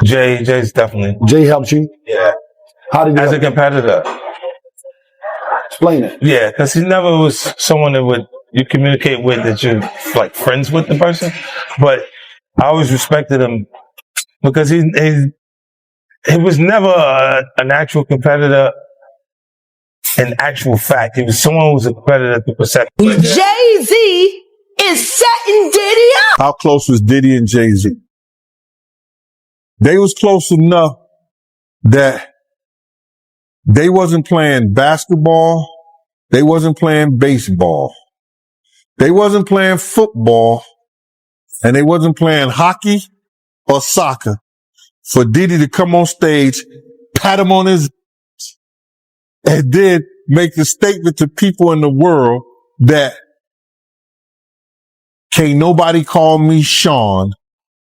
Jay's definitely. Jay helped you? Yeah. How did he As a help you? competitor. Explain it. Yeah, because he never was someone that you communicate with that you're like friends with the person. But I always respected him because he was never an actual competitor in actual fact. He was someone who was a competitor to perception. Jay Z is setting Diddy up. How close was Diddy and Jay Z? They was close enough that they wasn't playing basketball. They wasn't playing baseball. They wasn't playing football. And they wasn't playing hockey or soccer for Diddy to come on stage, pat him on his, and then make the statement to people in the world that can't nobody call me Sean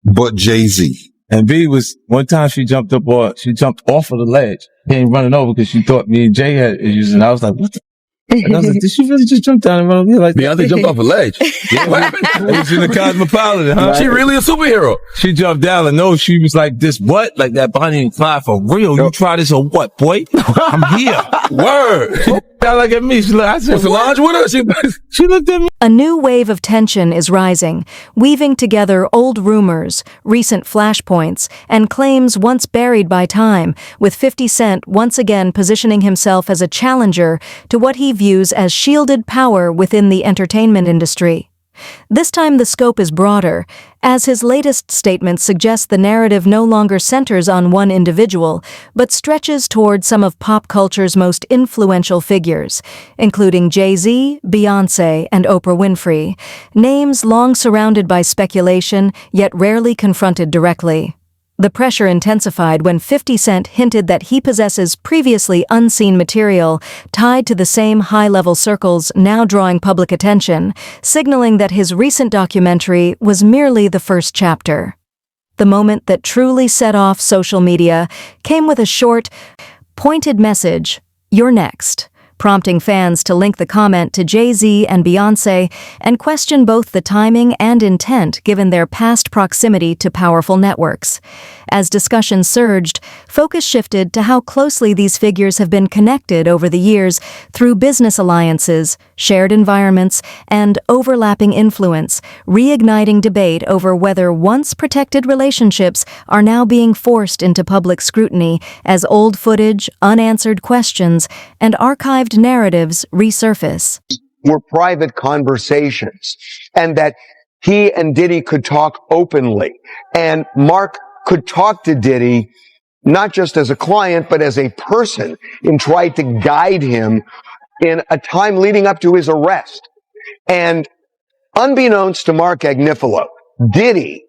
but Jay Z. And B was, one time she jumped off of the ledge, came running over because she thought me and Jay had issues, and I was like, what the? And I was like, did she really just jump down and run over here like that? Beyonce jumped off a ledge. Yeah, what happened? It was in the Cosmopolitan, huh? She really a superhero. She jumped down and no, she was like, this what? Like that Bonnie and Clyde for real. You try this or what, boy? I'm here. Word. She down like at me. She looked, I said, Was Solange with her? she looked at me. A new wave of tension is rising, weaving together old rumors, recent flashpoints, and claims once buried by time, with 50 Cent once again positioning himself as a challenger to what he views as shielded power within the entertainment industry. This time the scope is broader, as his latest statement suggests the narrative no longer centers on one individual, but stretches toward some of pop culture's most influential figures, including Jay Z, Beyoncé, and Oprah Winfrey, names long surrounded by speculation, yet rarely confronted directly. The pressure intensified when 50 Cent hinted that he possesses previously unseen material tied to the same high-level circles now drawing public attention, signaling that his recent documentary was merely the first chapter. The moment that truly set off social media came with a short, pointed message, "You're next," prompting fans to link the comment to Jay Z and Beyoncé and question both the timing and intent given their past proximity to powerful networks. As discussion surged, focus shifted to how closely these figures have been connected over the years through business alliances, shared environments, and overlapping influence, reigniting debate over whether once protected relationships are now being forced into public scrutiny as old footage, unanswered questions, and archived narratives resurface. Were private conversations, and that he and Diddy could talk openly, and Mark could talk to Diddy not just as a client, but as a person, and tried to guide him in a time leading up to his arrest. And unbeknownst to Mark Agnifilo, Diddy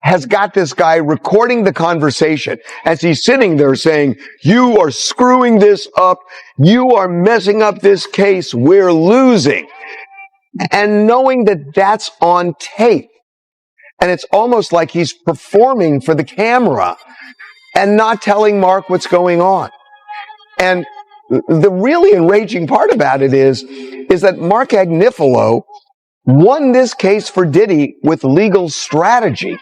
has got this guy recording the conversation as he's sitting there saying, "You are screwing this up. You are messing up this case. We're losing." And knowing that that's on tape. And it's almost like he's performing for the camera and not telling Mark what's going on. And the really enraging part about it is that Mark Agnifilo won this case for Diddy with legal strategy.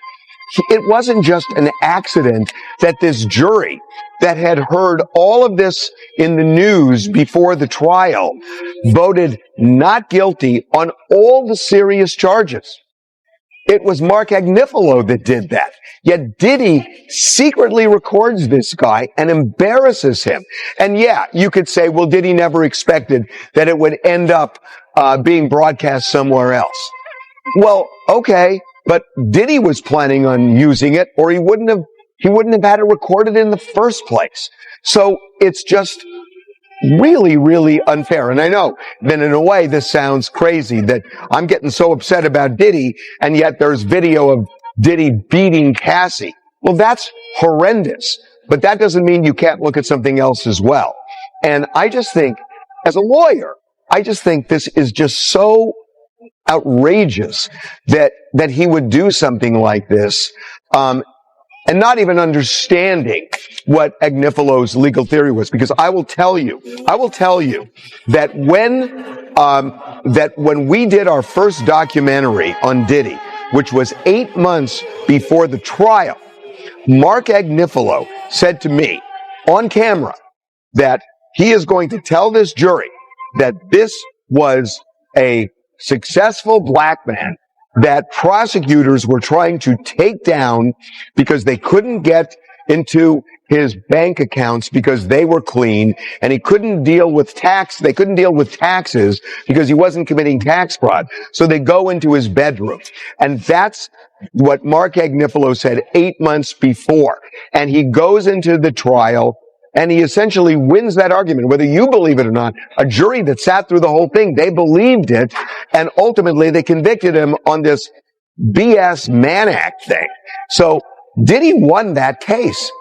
It wasn't just an accident that this jury that had heard all of this in the news before the trial voted not guilty on all the serious charges. It was Mark Agnifilo that did that. Yet Diddy secretly records this guy and embarrasses him. And yeah, you could say, well, Diddy never expected that it would end up being broadcast somewhere else. Well, okay, but Diddy was planning on using it, or he wouldn't have had it recorded in the first place. So it's just really, really unfair. And I know that in a way this sounds crazy, that I'm getting so upset about Diddy, and yet there's video of Diddy beating Cassie. Well, that's horrendous. But that doesn't mean you can't look at something else as well. And I just think, as a lawyer, I just think this is just so outrageous that he would do something like this, and not even understanding what Agnifilo's legal theory was. Because I will tell you that when we did our first documentary on Diddy, which was 8 months before the trial, Mark Agnifilo said to me on camera that he is going to tell this jury that this was a successful black man that prosecutors were trying to take down because they couldn't get into his bank accounts because they were clean, and he couldn't deal with they couldn't deal with taxes because he wasn't committing tax fraud. So they go into his bedroom. And that's what Mark Agnifilo said 8 months before. And he goes into the trial and he essentially wins that argument. Whether you believe it or not, a jury that sat through the whole thing, they believed it. And ultimately they convicted him on this BS Mann Act thing. So Diddy won that case.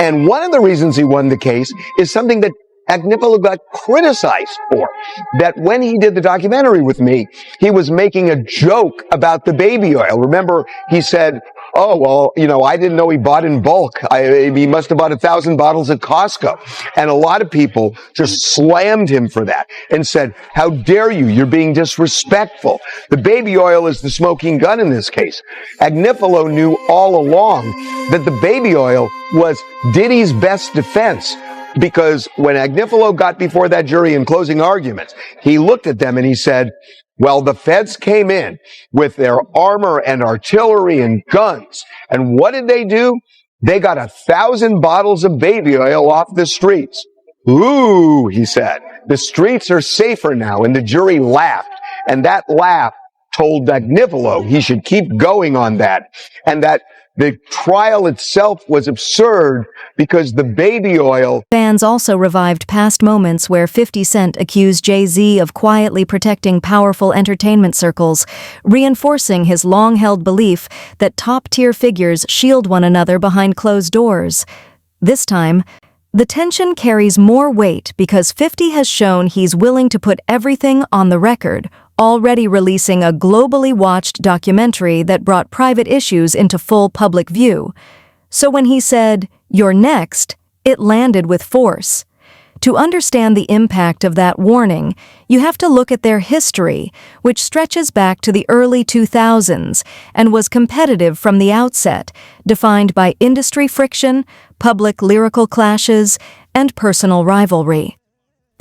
And one of the reasons he won the case is something that Agnifilo got criticized for. That when he did the documentary with me, he was making a joke about the baby oil. Remember, he said, oh, well, you know, I didn't know he bought in bulk. He must have bought 1,000 bottles at Costco. And a lot of people just slammed him for that and said, how dare you? You're being disrespectful. The baby oil is the smoking gun in this case. Agnifilo knew all along that the baby oil was Diddy's best defense. Because when Agnifilo got before that jury in closing arguments, he looked at them and he said, well, the feds came in with their armor and artillery and guns. And what did they do? They got 1,000 bottles of baby oil off the streets. Ooh, he said, the streets are safer now. And the jury laughed. And that laugh told Agnifilo he should keep going on that. And that the trial itself was absurd because the baby oil. Fans also revived past moments where 50 Cent accused Jay Z of quietly protecting powerful entertainment circles, reinforcing his long-held belief that top-tier figures shield one another behind closed doors. This time, the tension carries more weight because 50 has shown he's willing to put everything on the record, already releasing a globally watched documentary that brought private issues into full public view. So when he said, "You're next," it landed with force. To understand the impact of that warning, you have to look at their history, which stretches back to the early 2000s and was competitive from the outset, defined by industry friction, public lyrical clashes, and personal rivalry.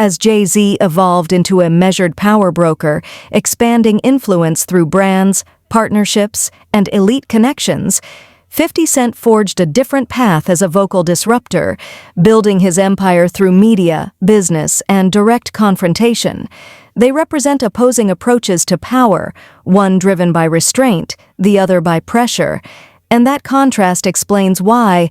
As Jay Z evolved into a measured power broker, expanding influence through brands, partnerships, and elite connections, 50 Cent forged a different path as a vocal disruptor, building his empire through media, business, and direct confrontation. They represent opposing approaches to power, one driven by restraint, the other by pressure. And that contrast explains why,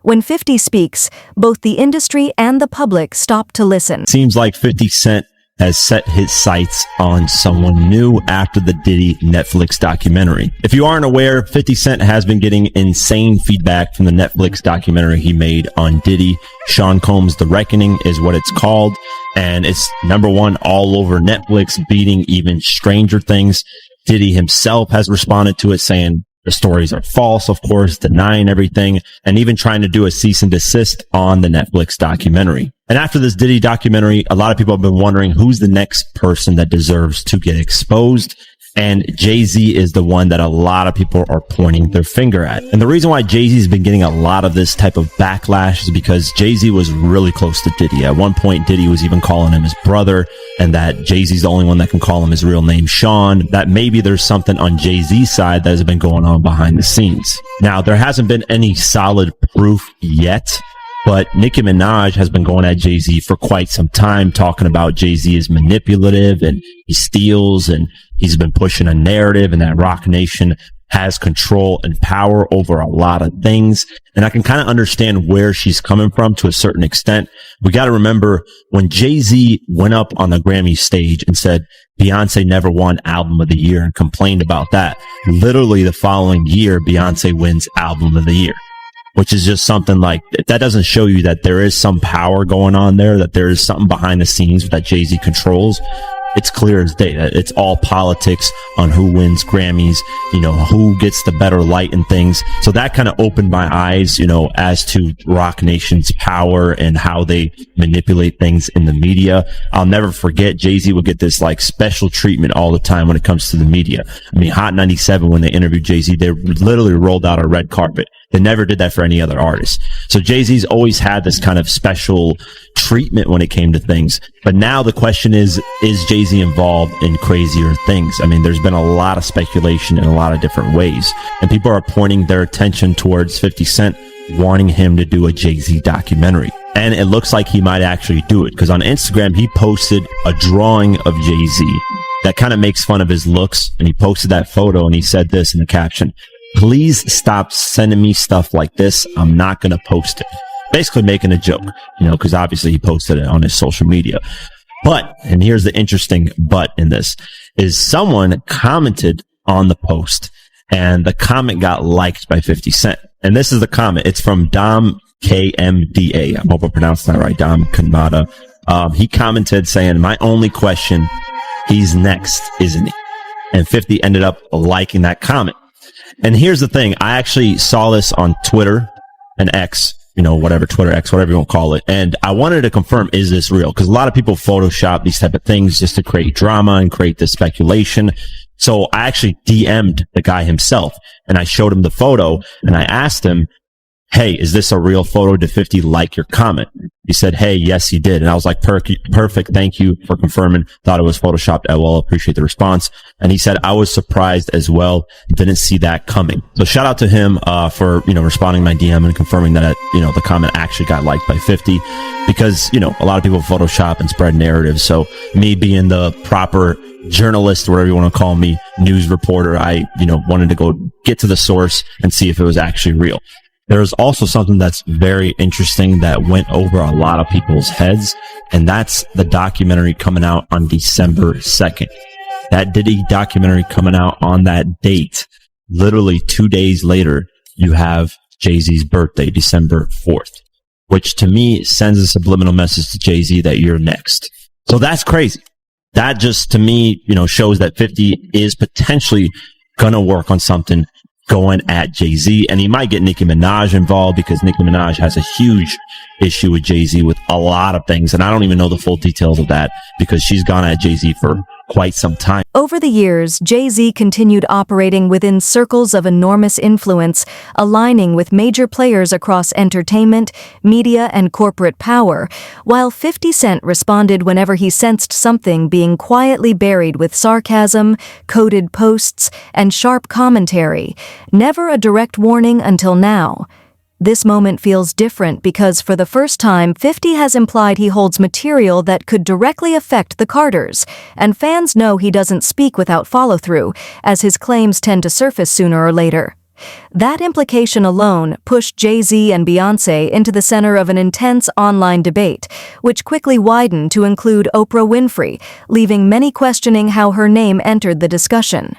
when 50 speaks, both the industry and the public stop to listen. Seems like 50 Cent has set his sights on someone new after the Diddy Netflix documentary. If you aren't aware, 50 Cent has been getting insane feedback from the Netflix documentary he made on Diddy. Sean Combs' The Reckoning is what it's called, and it's #1 all over Netflix, beating even Stranger Things. Diddy himself has responded to it saying the stories are false, of course, denying everything, and even trying to do a cease and desist on the Netflix documentary. And after this Diddy documentary, a lot of people have been wondering who's the next person that deserves to get exposed. And Jay Z is the one that a lot of people are pointing their finger at. And the reason why Jay Z has been getting a lot of this type of backlash is because Jay Z was really close to Diddy. At one point, Diddy was even calling him his brother, and that Jay Z's the only one that can call him his real name, Sean. That maybe there's something on Jay Z's side that has been going on behind the scenes. Now, there hasn't been any solid proof yet, but Nicki Minaj has been going at Jay Z for quite some time, talking about Jay Z is manipulative and he steals, and he's been pushing a narrative, and that Roc Nation has control and power over a lot of things. And I can kind of understand where she's coming from to a certain extent. We got to remember when Jay Z went up on the Grammy stage and said Beyonce never won Album of the Year and complained about that, literally the following year, Beyonce wins Album of the Year. Which is just something like, that doesn't show you that there is some power going on there, that there is something behind the scenes that Jay Z controls. It's clear as day that it's all politics on who wins Grammys, you know, who gets the better light and things. So that kind of opened my eyes, you know, as to Roc Nation's power and how they manipulate things in the media. I'll never forget Jay Z would get this like special treatment all the time when it comes to the media. I mean, Hot 97, when they interviewed Jay Z, they literally rolled out a red carpet. They never did that for any other artist. So Jay-Z's always had this kind of special treatment when it came to things. But now the question is Jay-Z involved in crazier things? I mean, there's been a lot of speculation in a lot of different ways. And people are pointing their attention towards 50 Cent wanting him to do a Jay-Z documentary. And it looks like he might actually do it, because on Instagram, he posted a drawing of Jay-Z that kind of makes fun of his looks. And he posted that photo and he said this in the caption: "Please stop sending me stuff like this. I'm not going to post it." Basically making a joke, because obviously he posted it on his social media. But, and here's the interesting but in this, is someone commented on the post and the comment got liked by 50 Cent. And this is the comment. It's from Dom KMDA. I hope I pronounced that right. Dom Kanmada. He commented saying, "My only question, he's next, isn't he?" And 50 ended up liking that comment. And here's the thing. I actually saw this on Twitter and X, whatever, Twitter X, whatever you want to call it. And I wanted to confirm, is this real? Because a lot of people Photoshop these type of things just to create drama and create this speculation. So I actually DM'd the guy himself and I showed him the photo and I asked him, "Hey, is this a real photo? Did 50 like your comment?" He said, "Hey, yes, he did." And I was like, perfect. Thank you for confirming. Thought it was Photoshopped. LOL. Appreciate the response. And he said, "I was surprised as well. Didn't see that coming." So shout out to him, for, responding to my DM and confirming that, the comment actually got liked by 50, because, a lot of people Photoshop and spread narratives. So me being the proper journalist, whatever you want to call me, news reporter, I, wanted to go get to the source and see if it was actually real. There's also something that's very interesting that went over a lot of people's heads, and that's the documentary coming out on December 2nd. That Diddy documentary coming out on that date. Literally 2 days later, you have Jay-Z's birthday, December 4th, which to me sends a subliminal message to Jay-Z that you're next. So that's crazy. That just, to me, shows that 50 is potentially gonna work on something going at Jay-Z, and he might get Nicki Minaj involved, because Nicki Minaj has a huge issue with Jay-Z with a lot of things, and I don't even know the full details of that because she's gone at Jay-Z for quite some time. Over the years, Jay-Z continued operating within circles of enormous influence, aligning with major players across entertainment, media, and corporate power, while 50 Cent responded whenever he sensed something being quietly buried with sarcasm, coded posts, and sharp commentary. Never a direct warning until now. This moment feels different because for the first time, 50 has implied he holds material that could directly affect the Carters, and fans know he doesn't speak without follow-through, as his claims tend to surface sooner or later. That implication alone pushed Jay Z and Beyoncé into the center of an intense online debate, which quickly widened to include Oprah Winfrey, leaving many questioning how her name entered the discussion.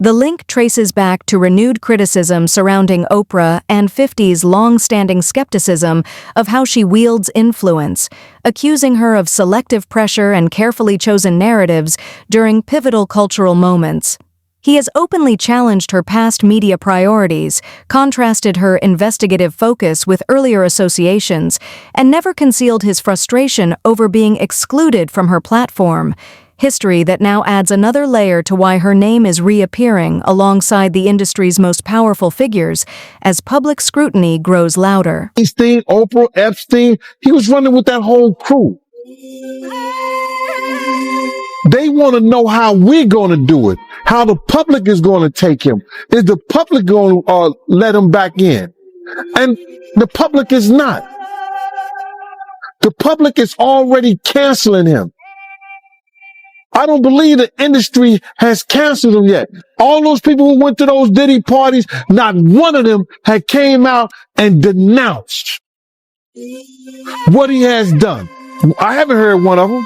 The link traces back to renewed criticism surrounding Oprah and 50's long-standing skepticism of how she wields influence, accusing her of selective pressure and carefully chosen narratives during pivotal cultural moments. He has openly challenged her past media priorities, contrasted her investigative focus with earlier associations, and never concealed his frustration over being excluded from her platform. History that now adds another layer to why her name is reappearing alongside the industry's most powerful figures as public scrutiny grows louder. Epstein, Oprah, Epstein, he was running with that whole crew. They want to know how we're going to do it, how the public is going to take him. Is the public going to let him back in? And the public is not. The public is already canceling him. I don't believe the industry has canceled him yet. All those people who went to those Diddy parties, not one of them had came out and denounced what he has done. I haven't heard one of them.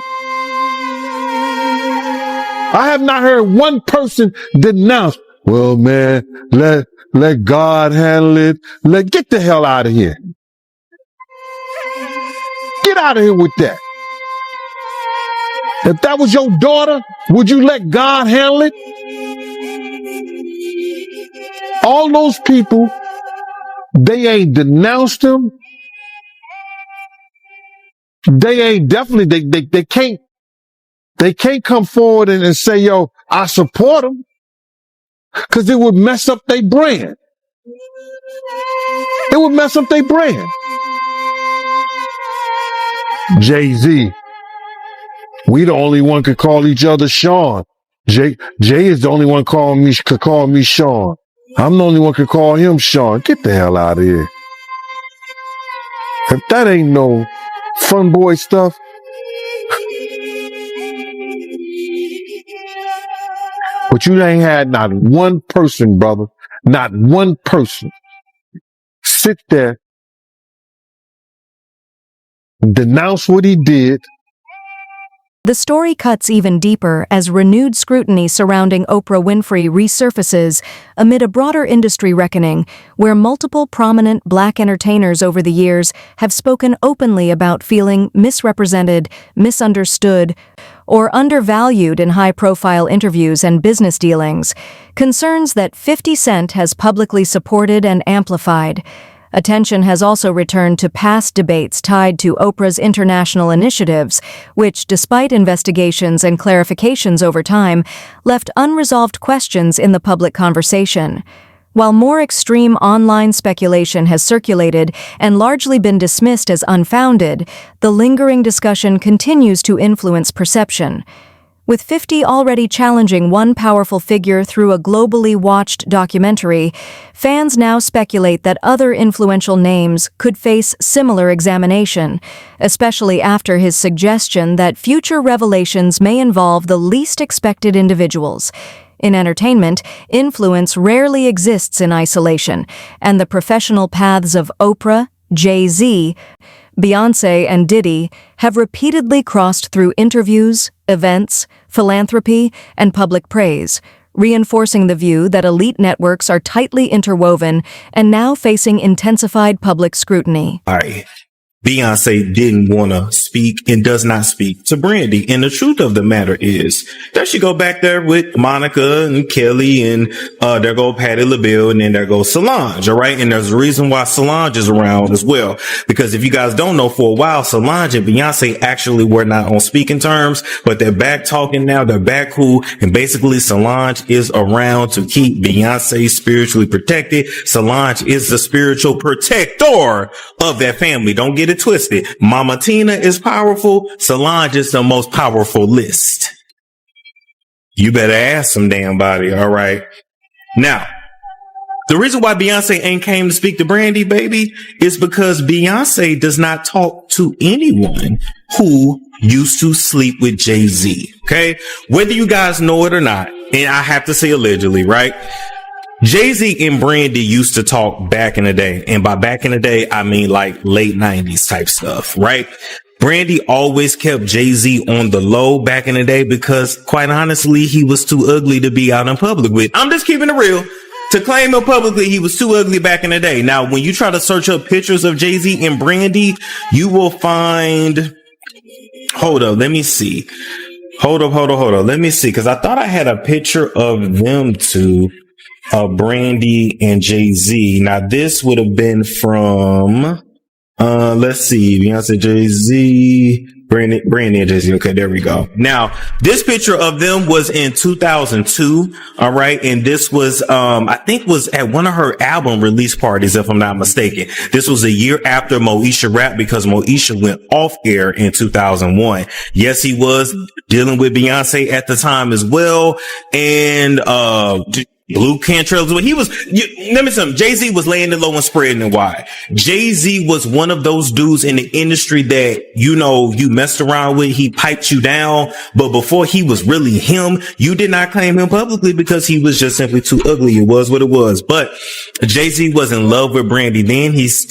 I have not heard one person denounce, well, man, let God handle it. Get the hell out of here. Get out of here with that. If that was your daughter, would you let God handle it? All those people, they ain't denounced him. They ain't definitely, they can't come forward and say, yo, I support him. Cause it would mess up their brand. It would mess up their brand. Jay Z. We the only one could call each other Sean. Jay is the only one could call me Sean. I'm the only one could call him Sean. Get the hell out of here. If that ain't no fun boy stuff. But you ain't had not one person, brother, not one person sit there, denounce what he did. The story cuts even deeper as renewed scrutiny surrounding Oprah Winfrey resurfaces amid a broader industry reckoning where multiple prominent Black entertainers over the years have spoken openly about feeling misrepresented, misunderstood, or undervalued in high-profile interviews and business dealings, concerns that 50 Cent has publicly supported and amplified. Attention has also returned to past debates tied to Oprah's international initiatives, which, despite investigations and clarifications over time, left unresolved questions in the public conversation. While more extreme online speculation has circulated and largely been dismissed as unfounded, the lingering discussion continues to influence perception. With 50 already challenging one powerful figure through a globally watched documentary, fans now speculate that other influential names could face similar examination, especially after his suggestion that future revelations may involve the least expected individuals. In entertainment, influence rarely exists in isolation, and the professional paths of Oprah, Jay Z, Beyoncé, and Diddy have repeatedly crossed through interviews, events, philanthropy, and public praise, reinforcing the view that elite networks are tightly interwoven and now facing intensified public scrutiny. All right. Beyonce didn't want to speak and does not speak to Brandy. And the truth of the matter is that she go back there with Monica and Kelly and there go Patti LaBelle and then there goes Solange. All right. And there's a reason why Solange is around as well. Because if you guys don't know, for a while, Solange and Beyonce actually were not on speaking terms, but they're back talking now. They're back cool. And basically Solange is around to keep Beyonce spiritually protected. Solange is the spiritual protector of that family. Don't get it twisted. Mama Tina is powerful. Solange is the most powerful list. You better ask some damn body. All right. Now, the reason why Beyonce ain't came to speak to Brandy, baby, is because Beyonce does not talk to anyone who used to sleep with Jay Z. Okay. Whether you guys know it or not, and I have to say allegedly, right? Jay Z and Brandy used to talk back in the day. And by back in the day, I mean like late 90s type stuff, right? Brandy always kept Jay Z on the low back in the day because, quite honestly, he was too ugly to be out in public with. I'm just keeping it real. To claim him publicly, he was too ugly back in the day. Now, when you try to search up pictures of Jay Z and Brandy, you will find... Hold up, let me see. Hold up. Let me see, because I thought I had a picture of them two. Brandy and Jay Z. Now this would have been from, let's see, Beyonce, Jay Z, Brandy and Jay Z. Okay, there we go. Now this picture of them was in 2002. All right. And this was, I think was at one of her album release parties, if I'm not mistaken. This was a year after Moesha Rap because Moesha went off air in 2001. Yes, he was dealing with Beyonce at the time as well. And, Blue Cantrell, let me something. Jay Z was laying it low and spreading it wide. Jay Z was one of those dudes in the industry that, you know, you messed around with. He piped you down. But before he was really him, you did not claim him publicly because he was just simply too ugly. It was what it was. But Jay Z was in love with Brandy then. He's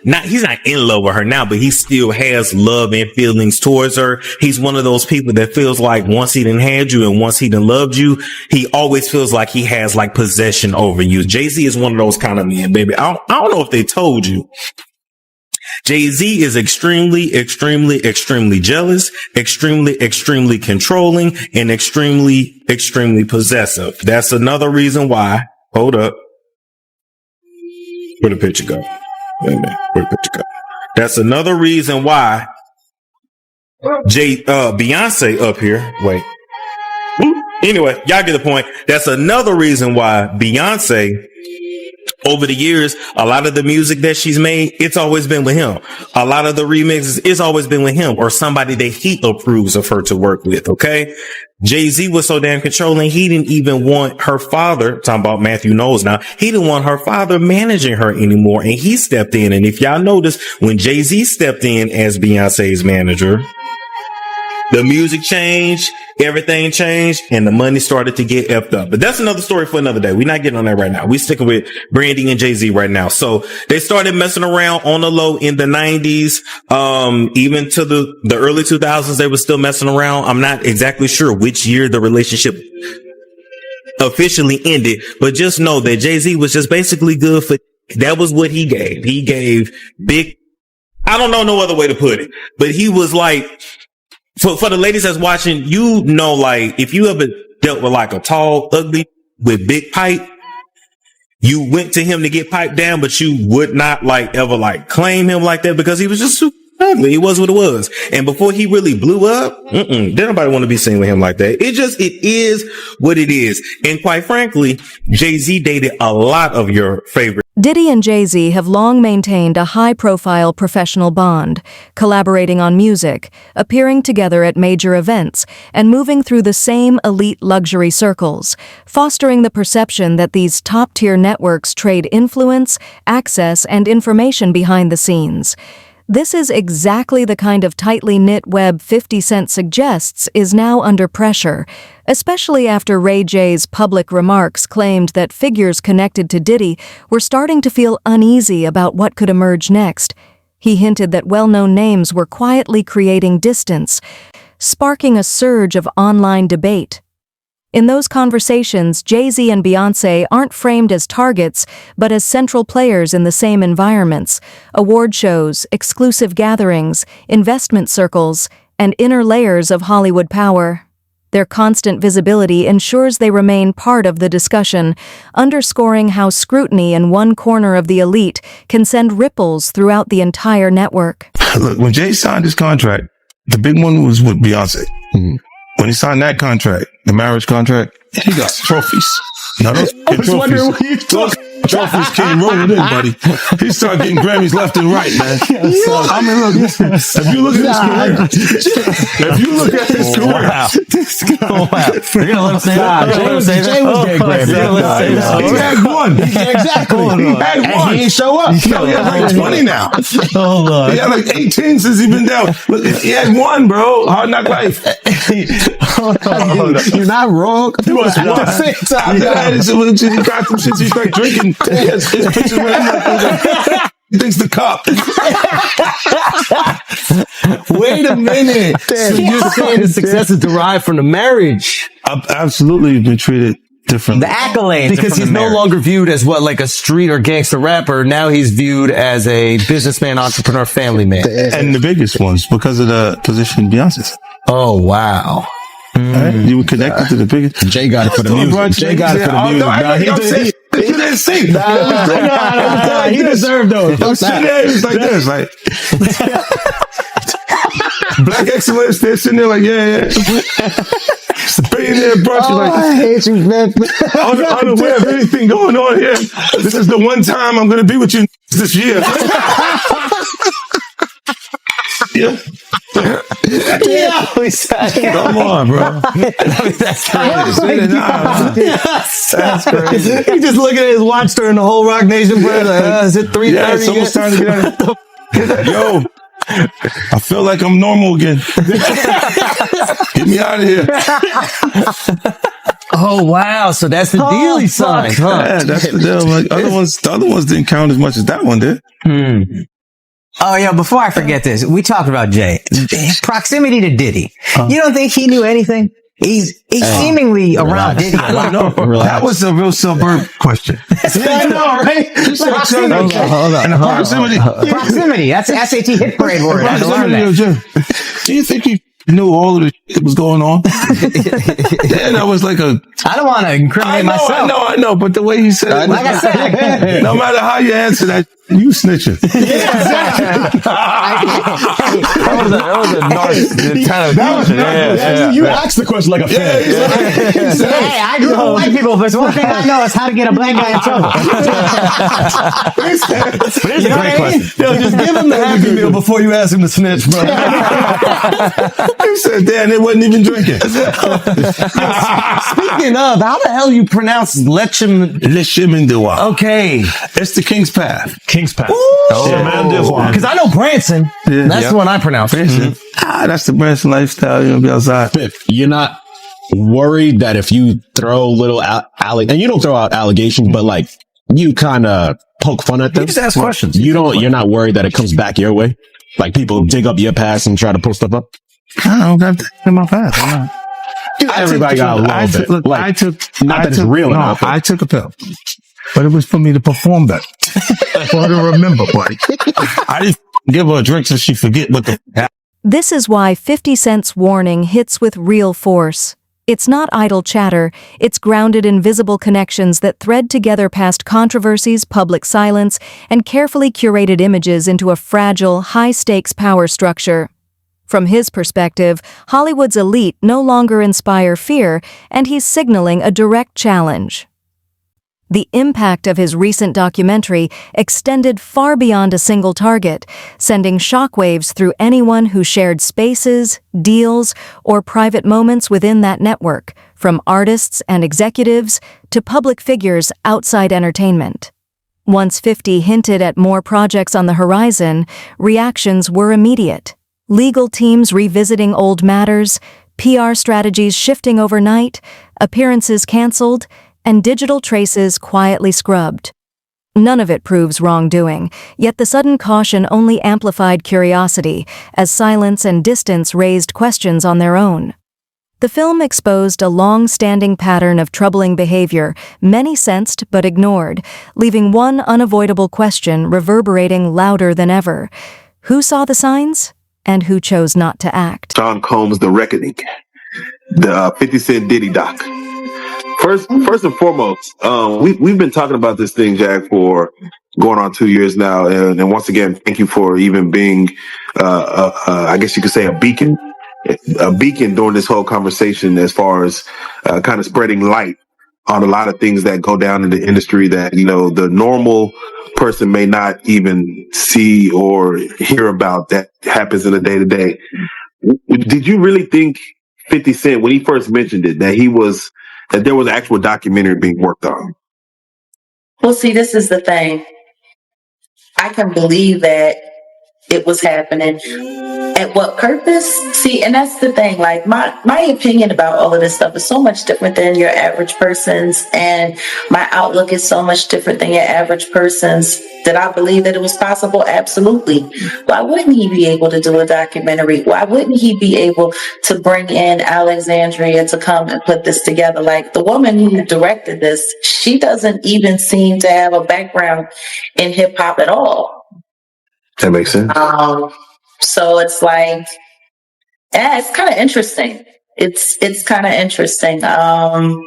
not in love with her now, but he still has love and feelings towards her. He's one of those people that feels like once he done had you and once he done loved you, he always feels like he has like possession over you. Jay Z is one of those kind of men, baby. I don't know if they told you. Jay Z is extremely jealous, extremely controlling, and extremely possessive. That's another reason why. Hold up. Where'd the picture go? Wait a minute. Where'd the picture go? That's another reason why Beyonce up here. Wait. Anyway, y'all get the point. That's another reason why Beyonce over the years, a lot of the music that she's made, it's always been with him. A lot of the remixes, it's always been with him or somebody that he approves of her to work with. Okay. Jay Z was so damn controlling. He didn't even want her father, talking about Matthew Knowles now, he didn't want her father managing her anymore. And he stepped in. And if y'all notice, when Jay Z stepped in as Beyonce's manager, the music changed, everything changed, and the money started to get effed up. But that's another story for another day. We're not getting on that right now. We sticking with Brandy and Jay Z right now. So they started messing around on the low in the 90s. Even to the early 2000s, they were still messing around. I'm not exactly sure which year the relationship officially ended, but just know that Jay Z was just basically good for, that was what he gave. He gave big, I don't know no other way to put it, but he was like, for the ladies that's watching, you know, like, if you ever dealt with like a tall, ugly with big pipe, you went to him to get piped down, but you would not like ever like claim him like that because he was just super ugly. It was what it was. And before he really blew up, didn't nobody want to be seen with him like that. It is what it is. And quite frankly, Jay Z dated a lot of your favorite. Diddy and Jay Z have long maintained a high-profile professional bond, collaborating on music, appearing together at major events, and moving through the same elite luxury circles, fostering the perception that these top-tier networks trade influence, access, and information behind the scenes. This is exactly the kind of tightly knit web 50 Cent suggests is now under pressure, especially after Ray J's public remarks claimed that figures connected to Diddy were starting to feel uneasy about what could emerge next. He hinted that well-known names were quietly creating distance, sparking a surge of online debate. In those conversations, Jay Z and Beyoncé aren't framed as targets, but as central players in the same environments: award shows, exclusive gatherings, investment circles, and inner layers of Hollywood power. Their constant visibility ensures they remain part of the discussion, underscoring how scrutiny in one corner of the elite can send ripples throughout the entire network. Look, when Jay signed his contract, the big one was with Beyonce. Mm-hmm. When he signed that contract, the marriage contract, he got trophies. Now those trophies came rolling in, buddy. He started getting Grammys left and right, man. I mean, look, if you look at his career, You're gonna let him say that. Jay was getting Grammys. He had one. Exactly. He had one. And he ain't show up. He had like 20 now. He had like 18 since he been down. Look, he had one, bro. Hard Knock Life. You're not wrong. He was one. He got some shit. He started drinking. His pictures went up. He thinks the cup. Wait a minute. So you're saying the success is derived from the marriage? I've absolutely been treated differently. The accolades. Because he's no longer viewed as what, like a street or gangster rapper. Now he's viewed as a businessman, entrepreneur, family man. And the biggest ones because of the position Beyonce's. Oh, wow. Right? You were connected to the biggest. Jay got it for the music. Jay got it for the music. He didn't sing. He deserved those. It was like this, like Black excellence. They're sitting there like, yeah. It's a billionaire brunch. Like, I hate you, man. Unaware of anything going on here. This is the one time I'm going to be with you this year. Yeah. Come on, bro. That's crazy. That's crazy. He just looking at his watch during the whole Rock Nation, bro. Like, is it 3:30? Yeah, it's almost time to get out. Yo, I feel like I'm normal again. Get me out of here. Oh wow! So that's the deal he signed, huh? Yeah, that's the deal. Like the other ones didn't count as much as that one did. Oh, yeah, before I forget this, we talked about Jay. Proximity to Diddy. You don't think he knew anything? He's seemingly around Diddy a lot. That was a real suburb question. I know, right? Proximity. Hold on. Proximity. That's the SAT hit parade word. I had to learn that. Do you think knew all of the shit that was going on. And I was like I don't want to incriminate myself. I know, but the way he said it, Like I said, no matter how you answer that, you snitching. That was a narcissist kind of You asked the question like a fan. hey, I grew up with white people, but one thing I know is how to get a black guy in trouble. But it's a great question. Yo, just give him the Happy Meal before you ask him to snitch, bro. He said, damn, they wasn't even drinking. Speaking of, how the hell you pronounce Lechimindewa. Okay. It's the King's Path. King's Path. Oh. Because I know Branson. That's the one I pronounce. That's the Branson lifestyle. You know, be outside. You're not worried that if you throw little and you don't throw out allegations, but like you kind of poke fun at them. You just ask questions. You're not worried that it comes back your way. Like people dig up your past and try to pull stuff up. I don't got that in my past. I'm not. Everybody got a little bit. Look, like, I took. Not that it's real enough. I took a pill, but it was for me to perform better. For her to remember, buddy. I didn't give her a drink so she forget what the. This is why 50 Cent's warning hits with real force. It's not idle chatter, it's grounded in visible connections that thread together past controversies, public silence, and carefully curated images into a fragile, high-stakes power structure. From his perspective, Hollywood's elite no longer inspire fear, and he's signaling a direct challenge. The impact of his recent documentary extended far beyond a single target, sending shockwaves through anyone who shared spaces, deals, or private moments within that network, from artists and executives to public figures outside entertainment. Once 50 hinted at more projects on the horizon, reactions were immediate. Legal teams revisiting old matters, PR strategies shifting overnight, appearances canceled, and digital traces quietly scrubbed. None of it proves wrongdoing, yet the sudden caution only amplified curiosity, as silence and distance raised questions on their own. The film exposed a long-standing pattern of troubling behavior, many sensed but ignored, leaving one unavoidable question reverberating louder than ever. Who saw the signs? And who chose not to act? Sean Combs' The Reckoning, the 50 Cent Diddy doc. First and foremost, we've been talking about this thing, Jack, for going on 2 years now. And once again, thank you for even being, I guess you could say a beacon during this whole conversation as far as kind of spreading light on a lot of things that go down in the industry that, you know, the normal person may not even see or hear about that happens in the day to day. Did you really think 50 Cent, when he first mentioned it, that there was an actual documentary being worked on? Well, see, this is the thing. I can believe that it was happening. At what purpose? See, and that's the thing. Like, my opinion about all of this stuff is so much different than your average person's, and my outlook is so much different than your average person's. Did I believe that it was possible? Absolutely. Why wouldn't he be able to do a documentary? Why wouldn't he be able to bring in Alexandria to come and put this together? Like, the woman who directed this, she doesn't even seem to have a background in hip hop at all. That makes sense. So it's like, yeah, it's kind of interesting. It's kind of interesting. I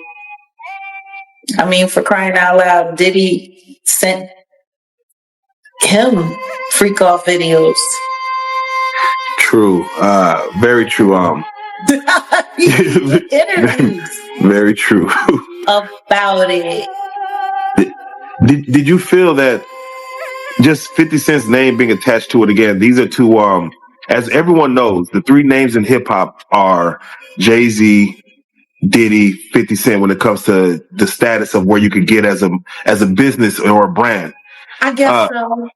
mean, for crying out loud, Diddy sent him freak off videos. True. Very true. Interviews very true. about it. Did you feel that just 50 Cent's name being attached to it again? These are two, as everyone knows, the three names in hip hop are Jay Z, Diddy, 50 Cent when it comes to the status of where you could get as a business or a brand. I guess so.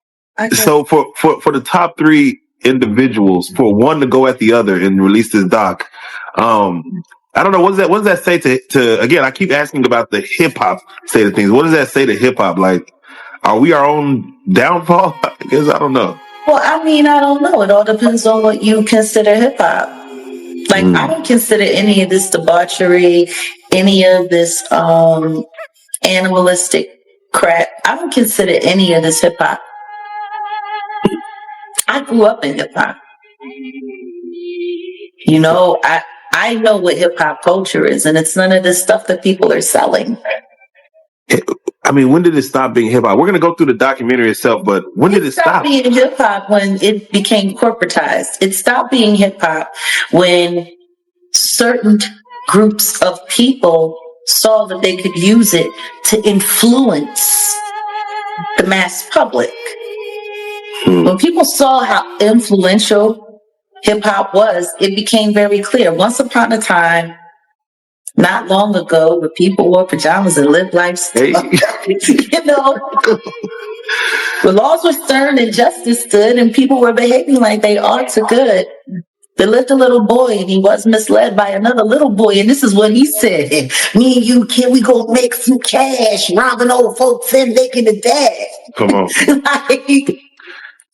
So for the top three individuals, for one to go at the other and release this doc, I don't know, what does that say to again, I keep asking about the hip hop state of things. What does that say to hip hop? Like, are we our own downfall? I guess I don't know. Well, I mean, I don't know. It all depends on what you consider hip hop. Like, I don't consider any of this debauchery, any of this animalistic crap. I don't consider any of this hip hop. I grew up in hip hop. You know, I know what hip hop culture is, and it's none of this stuff that people are selling. I mean, when did it stop being hip hop? We're going to go through the documentary itself, but when did it stop? It stopped being hip hop when it became corporatized. It stopped being hip hop when certain groups of people saw that they could use it to influence the mass public. When people saw how influential hip hop was, it became very clear. Once upon a time, not long ago, where people wore pajamas and lived life, you know, the laws were stern and justice stood, and people were behaving like they ought to good. There lived a little boy, and he was misled by another little boy, and this is what he said: "Me and you, kid, we go make some cash, robbing old folks and making a dash." Come on. Like,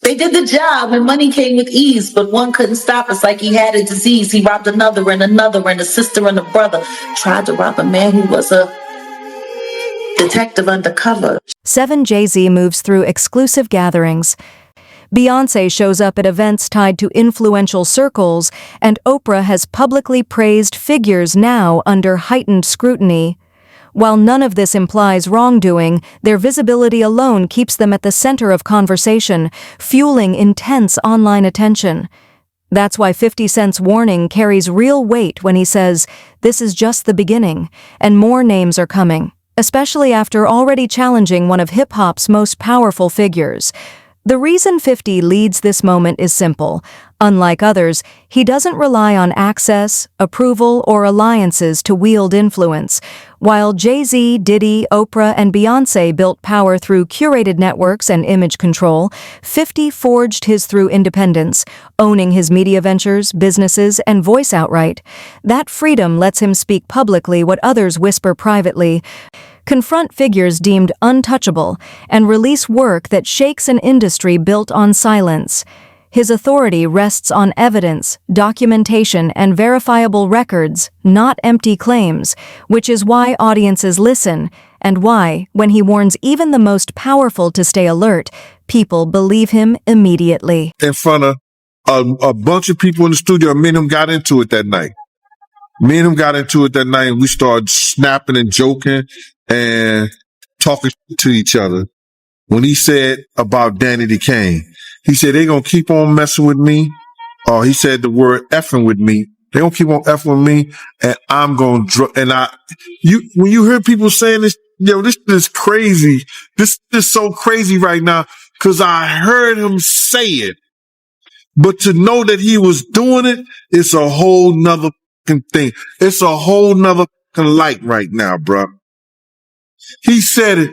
they did the job, and money came with ease, but one couldn't stop us like he had a disease. He robbed another and another, and a sister and a brother. Tried to rob a man who was a detective undercover. 7 Jay Z moves through exclusive gatherings. Beyoncé shows up at events tied to influential circles, and Oprah has publicly praised figures now under heightened scrutiny. While none of this implies wrongdoing, their visibility alone keeps them at the center of conversation, fueling intense online attention. That's why 50 Cent's warning carries real weight when he says, "This is just the beginning, and more names are coming," especially after already challenging one of hip-hop's most powerful figures. The reason 50 leads this moment is simple. Unlike others, he doesn't rely on access, approval, or alliances to wield influence. While Jay Z, Diddy, Oprah, and Beyoncé built power through curated networks and image control, 50 forged his through independence, owning his media ventures, businesses, and voice outright. That freedom lets him speak publicly what others whisper privately, confront figures deemed untouchable, and release work that shakes an industry built on silence. His authority rests on evidence, documentation, and verifiable records, not empty claims, which is why audiences listen, and why, when he warns even the most powerful to stay alert, people believe him immediately. In front of a bunch of people in the studio, me and him got into it that night. And we started snapping and joking and talking to each other. When he said about Danny DeCane, he said, "They gonna keep on messing with me." Or he said the word effing with me. They gonna keep on effing with me, and I'm gonna when you hear people saying this, this is crazy. This is so crazy right now, cause I heard him say it. But to know that he was doing it, it's a whole nother thing. It's a whole nother light right now, bro. He said it.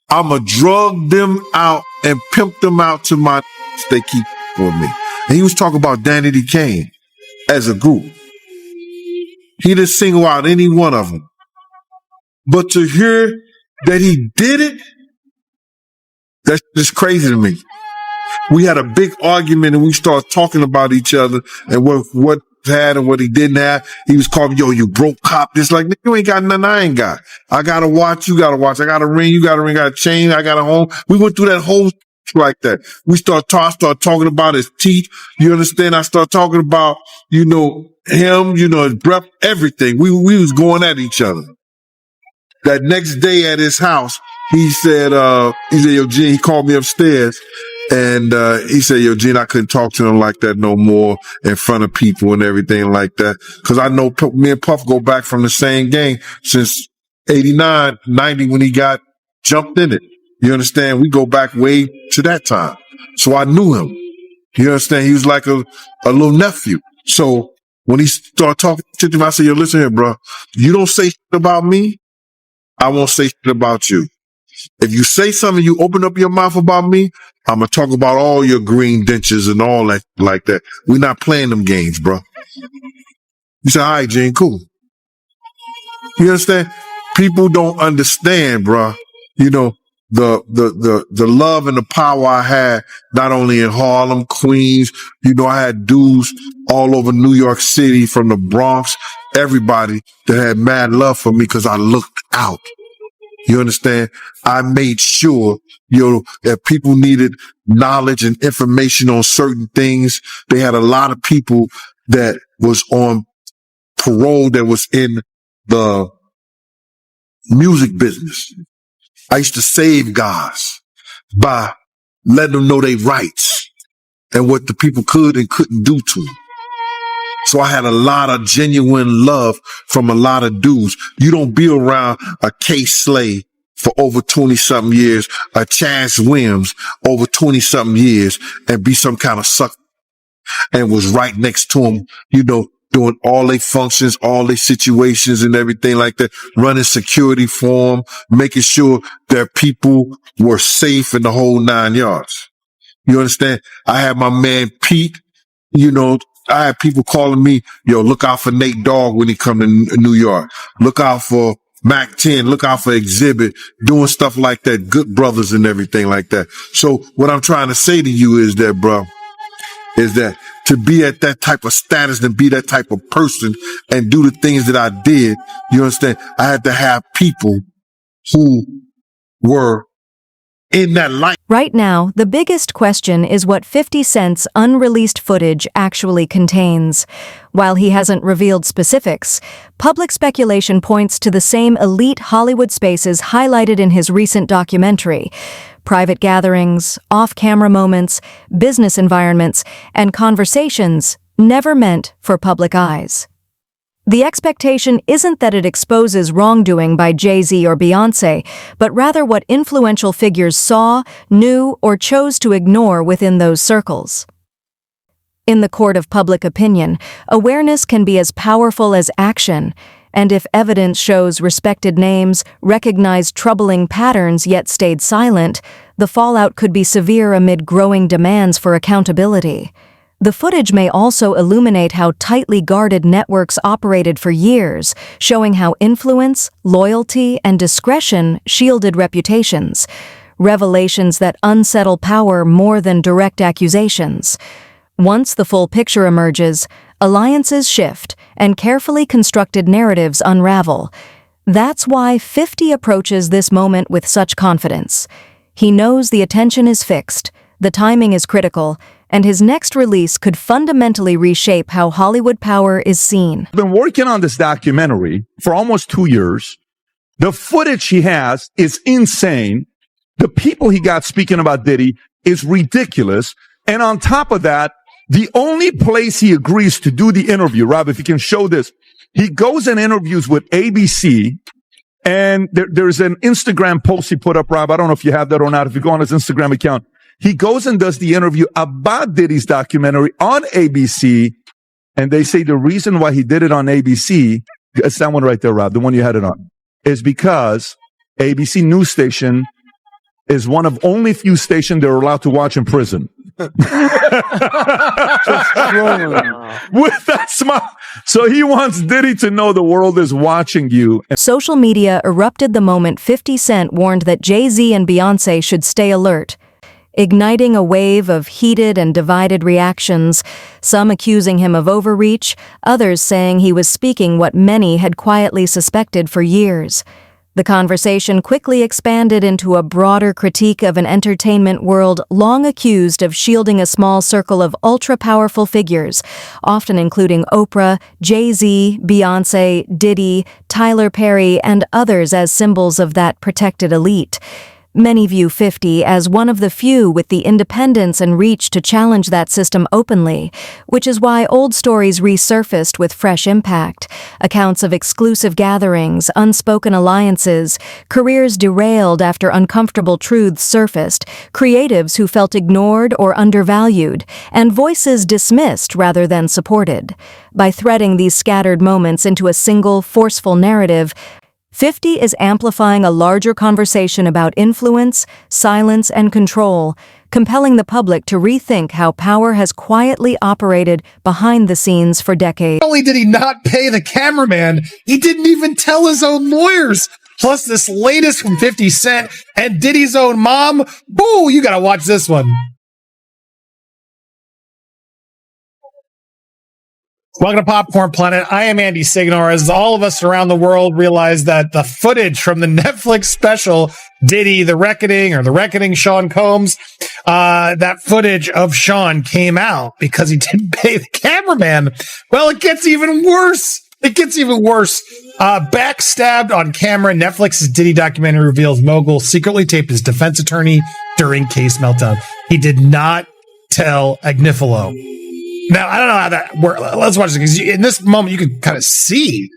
I'ma drug them out and pimp them out to my they keep with me. And he was talking about Danny DeCane as a group. He didn't single out any one of them. But to hear that he did it, that's just crazy to me. We had a big argument and we started talking about each other and what had and what he didn't have. He was calling me, "Yo, you broke cop." This like, you ain't got nothing I ain't got. I got a watch, you got a watch. I got a ring, you got a ring. I got a chain, I got a home. We went through that whole like that. We start talking about his teeth. You understand? I start talking about, him, his breath, everything. We was going at each other. That next day at his house, he said, "Yo, Gene," he called me upstairs. And he said, "Yo, Gene, I couldn't talk to him like that no more in front of people and everything like that. Because I know me and Puff go back from the same gang since 89, 90 when he got jumped in it. You understand? We go back way to that time. So I knew him. You understand? He was like a little nephew. So when he started talking to him, I said, "Yo, listen here, bro. You don't say shit about me, I won't say shit about you. If you say something, you open up your mouth about me, I'm going to talk about all your green dentures and all that like that. We're not playing them games, bro." He said, "All right, Gene, cool." You understand? People don't understand, bro. The love and the power I had, not only in Harlem, Queens, I had dudes all over New York City, from the Bronx, everybody that had mad love for me because I looked out. You understand? I made sure, that people needed knowledge and information on certain things. They had a lot of people that was on parole that was in the music business. I used to save guys by letting them know their rights and what the people could and couldn't do to them. So I had a lot of genuine love from a lot of dudes. You don't be around a K. Slay for over 20 something years, a Chaz Williams over 20 something years and be some kind of sucker and was right next to him, doing all their functions, all their situations and everything like that, running security for them, making sure their people were safe in the whole 9 yards. You understand? I had my man Pete, I had people calling me, look out for Nate Dogg when he come to New York. Look out for Mac 10, look out for Exhibit, doing stuff like that, Good Brothers and everything like that. So what I'm trying to say to you is that, bro, is that to be at that type of status and be that type of person and do the things that I did, you understand? I had to have people who were in that light. Right now, the biggest question is what 50 Cent's unreleased footage actually contains. While he hasn't revealed specifics, public speculation points to the same elite Hollywood spaces highlighted in his recent documentary: private gatherings, off-camera moments, business environments, and conversations never meant for public eyes. The expectation isn't that it exposes wrongdoing by Jay Z or Beyoncé, but rather what influential figures saw, knew, or chose to ignore within those circles. In the court of public opinion, awareness can be as powerful as action, and if evidence shows respected names recognized troubling patterns yet stayed silent, the fallout could be severe amid growing demands for accountability. The footage may also illuminate how tightly guarded networks operated for years, showing how influence, loyalty, and discretion shielded reputations, revelations that unsettle power more than direct accusations. Once the full picture emerges, alliances shift, and carefully constructed narratives unravel. That's why 50 approaches this moment with such confidence. He knows the attention is fixed, the timing is critical, and his next release could fundamentally reshape how Hollywood power is seen. I've been working on this documentary for almost 2 years. The footage he has is insane. The people he got speaking about Diddy is ridiculous. And on top of that, the only place he agrees to do the interview, Rob, if you can show this, he goes and interviews with ABC. And there's an Instagram post he put up, Rob. I don't know if you have that or not. If you go on his Instagram account, he goes and does the interview about Diddy's documentary on ABC. And they say the reason why he did it on ABC, it's that one right there, Rob, the one you had it on, is because ABC News Station is one of only few stations they're allowed to watch in prison. With that smile. So he wants Diddy to know the world is watching you. Social media erupted the moment 50 Cent warned that Jay Z and Beyoncé should stay alert, igniting a wave of heated and divided reactions, some accusing him of overreach, others saying he was speaking what many had quietly suspected for years. The conversation quickly expanded into a broader critique of an entertainment world long accused of shielding a small circle of ultra-powerful figures, often including Oprah, Jay Z, Beyoncé, Diddy, Tyler Perry, and others as symbols of that protected elite. Many view 50 as one of the few with the independence and reach to challenge that system openly, which is why old stories resurfaced with fresh impact. Accounts of exclusive gatherings, unspoken alliances, careers derailed after uncomfortable truths surfaced, creatives who felt ignored or undervalued, and voices dismissed rather than supported. By threading these scattered moments into a single, forceful narrative, 50 is amplifying a larger conversation about influence, silence, and control, compelling the public to rethink how power has quietly operated behind the scenes for decades. Not only did he not pay the cameraman, he didn't even tell his own lawyers. Plus this latest from 50 Cent and Diddy's own mom. Boo, you gotta watch this one. Welcome to Popcorn Planet. I am Andy Signor. As all of us around the world realize that the footage from the Netflix special Diddy, The Reckoning, or The Reckoning Sean Combs, that footage of Sean came out because he didn't pay the cameraman. Well, it gets even worse. Backstabbed on camera, Netflix's Diddy documentary reveals mogul secretly taped his defense attorney during case meltdown. He did not tell Agnifilo. Now, I don't know how that works. Let's watch this, because in this moment, you can kind of see.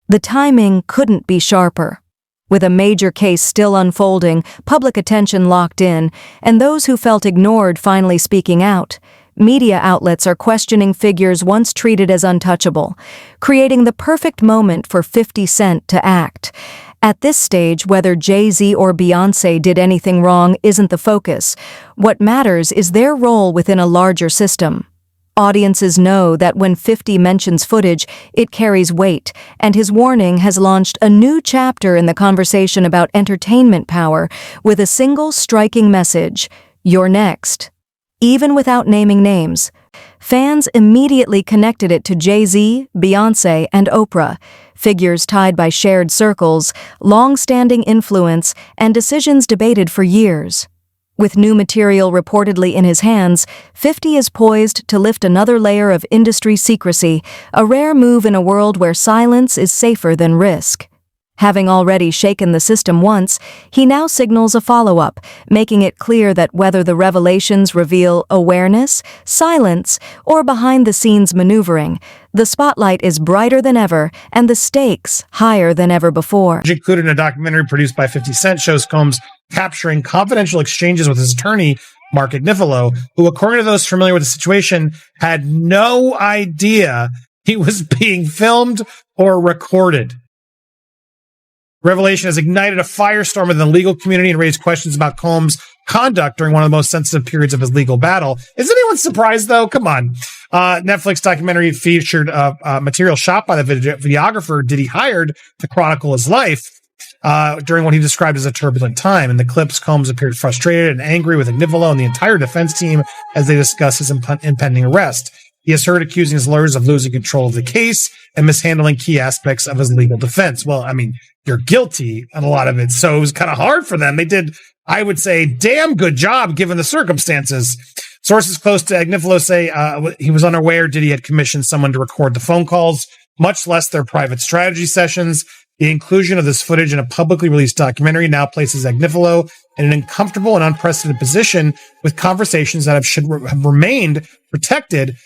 The timing couldn't be sharper. With a major case still unfolding, public attention locked in, and those who felt ignored finally speaking out, media outlets are questioning figures once treated as untouchable, creating the perfect moment for 50 Cent to act. At this stage, whether Jay Z or Beyoncé did anything wrong isn't the focus. What matters is their role within a larger system. Audiences know that when 50 mentions footage, it carries weight, and his warning has launched a new chapter in the conversation about entertainment power with a single striking message: "You're next." Even without naming names, fans immediately connected it to Jay Z, Beyoncé, and Oprah, figures tied by shared circles, long-standing influence, and decisions debated for years. With new material reportedly in his hands, 50 is poised to lift another layer of industry secrecy, a rare move in a world where silence is safer than risk. Having already shaken the system once, he now signals a follow-up, making it clear that whether the revelations reveal awareness, silence, or behind-the-scenes maneuvering, the spotlight is brighter than ever and the stakes higher than ever before. Included in a documentary produced by 50 Cent shows Combs capturing confidential exchanges with his attorney, Mark Agnifilo, who, according to those familiar with the situation, had no idea he was being filmed or recorded. Revelation has ignited a firestorm within the legal community and raised questions about Combs' conduct during one of the most sensitive periods of his legal battle. Is anyone surprised, though? Come on. Netflix documentary featured material shot by the videographer Diddy hired to chronicle his life during what he described as a turbulent time. In the clips, Combs appeared frustrated and angry with Agnifilo and the entire defense team as they discussed his impending arrest. He is heard accusing his lawyers of losing control of the case and mishandling key aspects of his legal defense. Well, I mean, you're guilty on a lot of it, so it was kind of hard for them. They did, I would say, damn good job given the circumstances. Sources close to Agnifilo say he was unaware Diddy had commissioned someone to record the phone calls, much less their private strategy sessions. The inclusion of this footage in a publicly released documentary now places Agnifilo in an uncomfortable and unprecedented position, with conversations that should have remained protected